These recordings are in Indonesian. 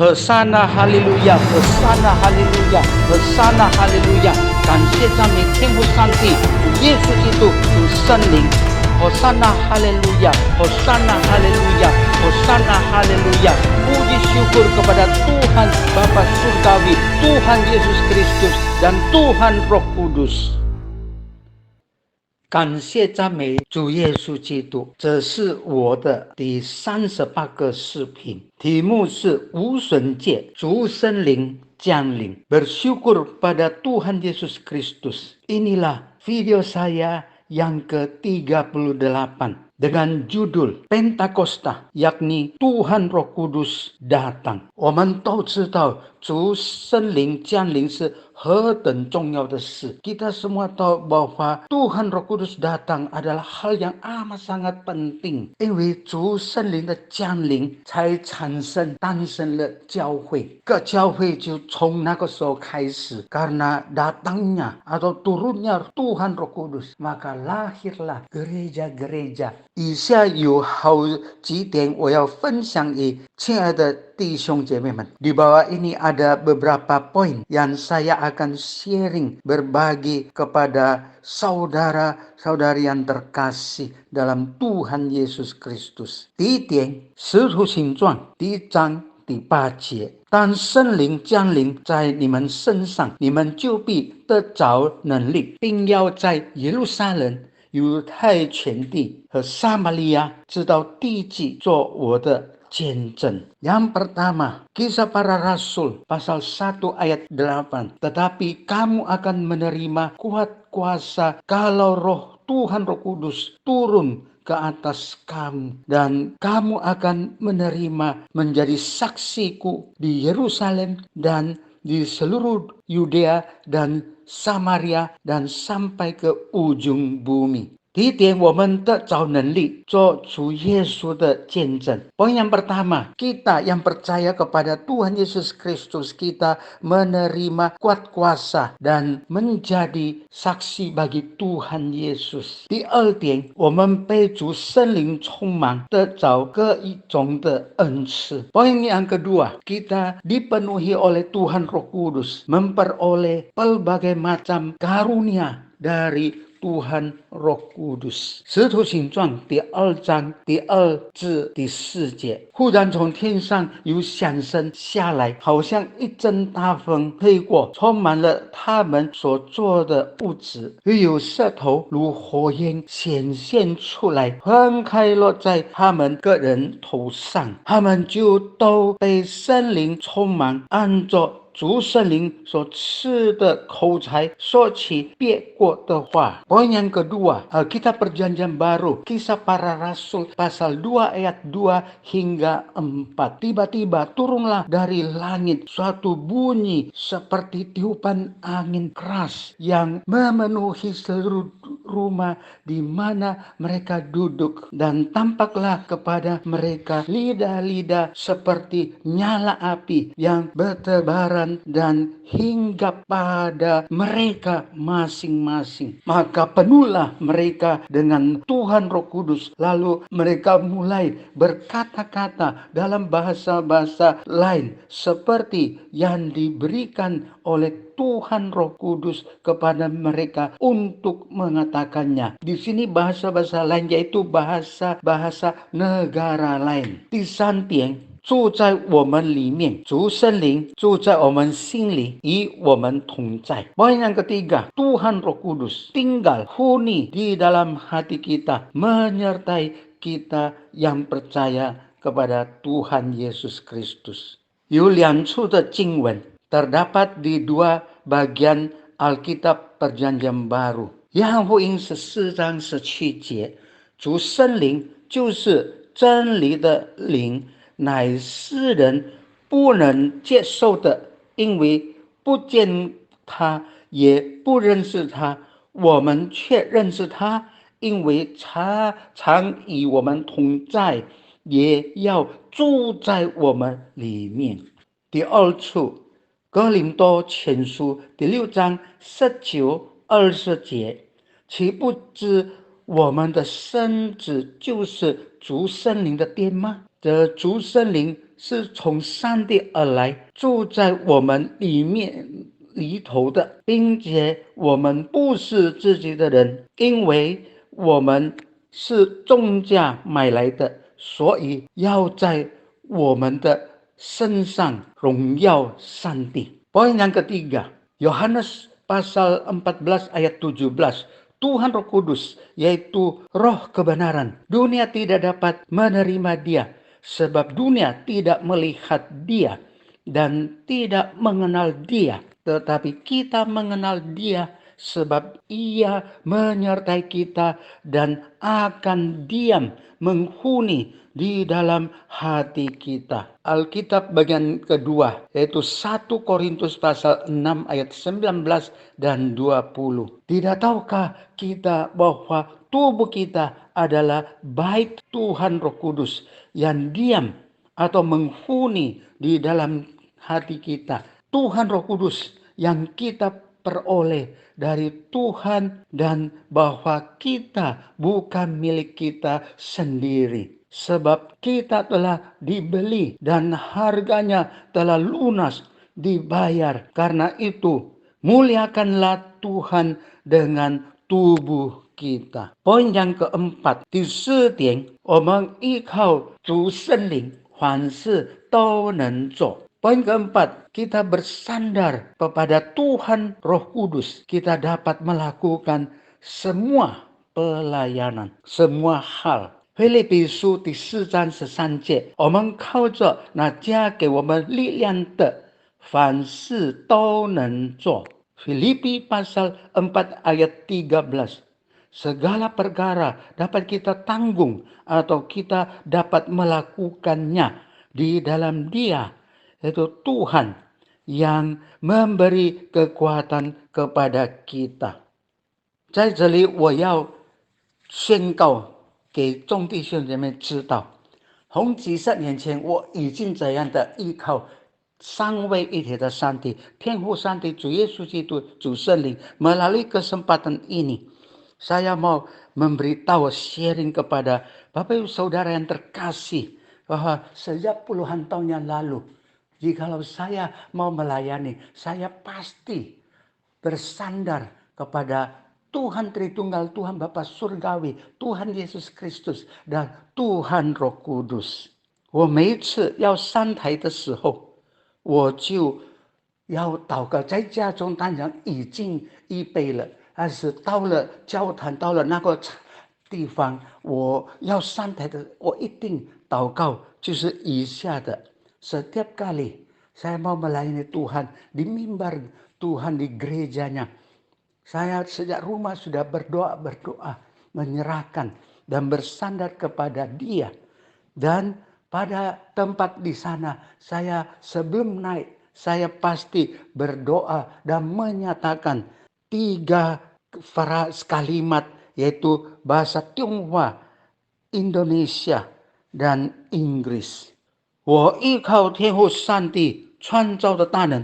和撒那哈利路亚，和撒那哈利路亚，和撒那哈利路亚！感谢赞美天父上帝，主耶稣基督，主圣灵。和撒那哈利路亚，和撒那哈利路亚，和撒那哈利路亚！puji syukur kepada Tuhan Bapa Surgawi, Tuhan Yesus Kristus, dan Tuhan Roh Kudus。感谢赞美主耶稣基督，这是我的第38个视频，题目是无损界主圣灵降临。Bersyukur pada Tuhan Yesus Kristus. Inilah video saya yang ke-38 dengan judul Pentakosta, yakni Tuhan Roh Kudus datang。我们都知道主圣灵降临是何等重要的事。Kita semua tahu bahwa Tuhan Roh Kudus datang adalah hal yang amat sangat penting，因为主圣灵的降临才诞生了教会。个教会就从那个时候开始， karena datangnya atau turunnya Tuhan Roh Kudus， maka lahirlah gereja-gereja。以下有好几点我要分享给亲爱的弟兄姐妹们。Di bawah ini ada beberapa poin yang saya akan sharing, berbagi kepada saudara-saudari yang terkasih dalam Tuhan Yesus Kristus。第一点，使徒行传第1章第8节，当圣灵降临在你们身上，你们就必得着能力，并要在耶路撒冷、犹太全地和撒玛利亚直到地极做我的见证。Yang pertama, Kisah Para Rasul pasal 1 ayat 8. Tetapi kamu akan menerima kuat kuasa kalau Roh Tuhan Roh Kudus turun ke atas kamu, dan kamu akan menerima menjadi saksiku di Yerusalem dan di seluruh Yudea dan Samaria dan sampai ke ujung bumi。第一点，我们得着能力做主耶稣的见证。Poin yang pertama, kita yang percaya kepada Tuhan Yesus Kristus, kita menerima kuat kuasa dan menjadi saksi bagi Tuhan Yesus。第二点，我们被主圣灵充满，得着各一种的恩赐。Poin yang kedua, kita dipenuhi oleh Tuhan Roh Kudus, memperoleh pelbagai macam karunia dari Tuhan Roh Kudus。使徒行传第2章第2至第4节，忽然从天上有响声下来，好像一阵大风吹过，充满了他们所坐的屋子，又有舌头如火焰显现出来，分开落在他们个人头上，他们就都被圣灵充满，按着主圣灵所赐的口才说起别国的话。Poin yang kedua, Alkitab Perjanjian Baru, Kisah Para Rasul pasal 2 ayat 2 hingga 4. Tiba-tiba turunlah dari langit suatu bunyi seperti tiupan angin keras yang memenuhi seluruh rumah di mana mereka duduk, dan tampaklah kepada mereka lidah-lidah seperti nyala api yang bertebaran dan hinggap pada mereka masing-masing. Maka penuhlah mereka dengan Tuhan Roh Kudus, lalu mereka mulai berkata-kata dalam bahasa-bahasa lain seperti yang diberikan oleh Tuhan Roh Kudus kepada mereka untuk mengatakannya. Di sini bahasa-bahasa lain yaitu bahasa-bahasa negara lain。第三点，住在我们里面，主圣灵住在我们心里，与我们同在。Poin yang ketiga, Tuhan Roh Kudus tinggal huni di dalam hati kita, menyertai kita yang percaya kepada Tuhan Yesus Kristus。有2处的经文 terdapat di 2 bagian Alkitab Perjanjian Baru。约翰福音14章17节，主圣灵就是真理的灵，乃世人不能接受的，因为不见他，也不认识他。我们却认识他，因为他常与我们同在，也要住在我们里面。第二处，哥林多前书第6章19、20节，岂不知我们的身子就是主圣灵的殿吗？这主圣灵是从上帝而来，住在我们里头的，并且我们不是自己的人，因为我们是重价买来的，所以要在我们的身上荣耀上帝。Poin yang ketiga, Yohanes pasal 14 ayat 17. Tuhan Roh Kudus, yaitu roh kebenaran. Dunia tidak dapat menerima dia, sebab dunia tidak melihat dia dan tidak mengenal dia. Tetapi kita mengenal dia, sebab ia menyertai kita dan akan diam menghuni di dalam hati kita. Alkitab bagian kedua, yaitu 1 Korintus pasal 6 ayat 19 dan 20. Tidak tahukah kita bahwa tubuh kita adalah bait Tuhan Roh Kudus yang diam atau menghuni di dalam hati kita. Tuhan Roh Kudus yang kita peroleh dari Tuhan dan bahwa kita bukan milik kita sendiri. Sebab kita telah dibeli dan harganya telah lunas dibayar. Karena itu muliakanlah Tuhan dengan tubuh kita. Poin yang keempat, 第四点，我们依靠主圣灵，凡事都能做。Poin keempat, kita bersandar kepada Tuhan Roh Kudus. Kita dapat melakukan semua pelayanan, semua hal。腓立比书第4章13节，我们靠着那加给我们力量的，凡事都能做。Filipi pasal 4 ayat 13. Segala perkara dapat kita tanggung atau kita dapat melakukannya di dalam Dia, yaitu Tuhan yang memberi kekuatan kepada kita。在这里我要宣告给众弟兄姐妹知道，从几十年前我已经这样的依靠三位一体的上帝，天父上帝、主耶稣基督、主圣灵。Melalui kesempatan ini, saya mau memberitahu, sharing kepada Bapak Ibu Saudara yang terkasih, bahwa sejak puluhan tahun yang lalu, jikalau saya mau melayani, saya pasti bersandar kepada Tuhan Tritunggal, Tuhan Bapa Surgawi, Tuhan Yesus Kristus dan Tuhan Roh Kudus。我每一次要上台的时候，我就要祷告，在家中当然已经预备了，但是到了教堂，到了那个地方，我要上台的，我一定祷告，就是以下的。Setiap kali saya mau melayani Tuhan di mimbar Tuhan di gerejanya, saya sejak rumah sudah berdoa, menyerahkan dan bersandar kepada Dia. Dan pada tempat di sana, saya sebelum naik, saya pasti berdoa dan menyatakan 3 kalimat, yaitu bahasa Tionghoa, Indonesia, dan Inggris。我依靠天父上帝创造的大能，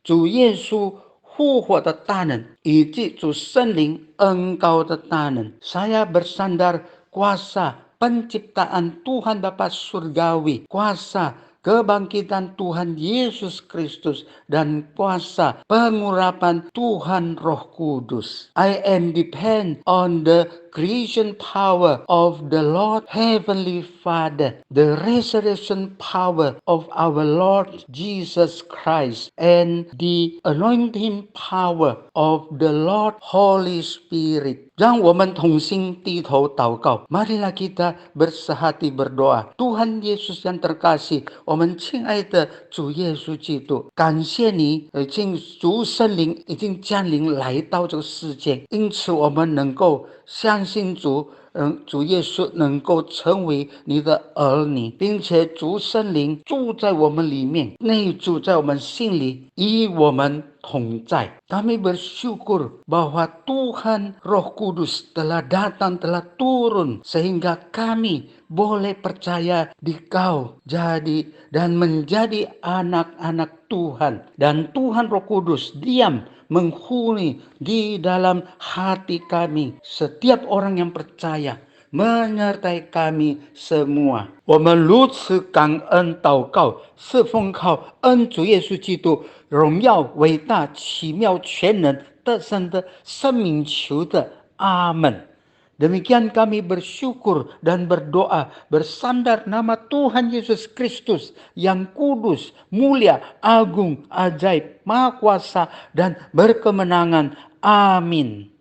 主耶稣复活的大能，以及主圣灵恩膏的大能。Saya bersandar kuasa penciptaan Tuhan Bapa Surgawi, kuasa kebangkitan Tuhan Yesus Kristus, dan kuasa pengurapan Tuhan Roh Kudus. I am depend on the creation power of the Lord Heavenly Father, the resurrection power of our Lord Jesus Christ, and the anointing power of the Lord Holy Spirit。让我们同心低头祷告， marilah kita bersehati berdoa。 Tuhan Yesus yang terkasih， 我们亲爱的主耶稣基督，感谢你主圣灵已经降临来到这个世界，因此我们能够相信主耶稣能够成为你的儿女，并且主圣灵住在我们里面，内住在我们心里，与我们同在。 Kami bersyukur bahwa Tuhan Roh Kudus telah datang, telah turun, sehingga kami boleh percaya di Kau jadi dan menjadi anak-anak Tuhan. Dan Tuhan Roh Kudus diam menghuni di dalam hati kami. Setiap orang yang percaya, menyertai kami semua。我们如此感恩祷告，是奉靠恩主耶稣基督荣耀、伟大、奇妙、全能、得胜的生命求的，阿门。Demikian kami bersyukur dan berdoa bersandar nama Tuhan Yesus Kristus yang kudus, mulia, agung, ajaib, maha kuasa, dan berkemenangan. Amin.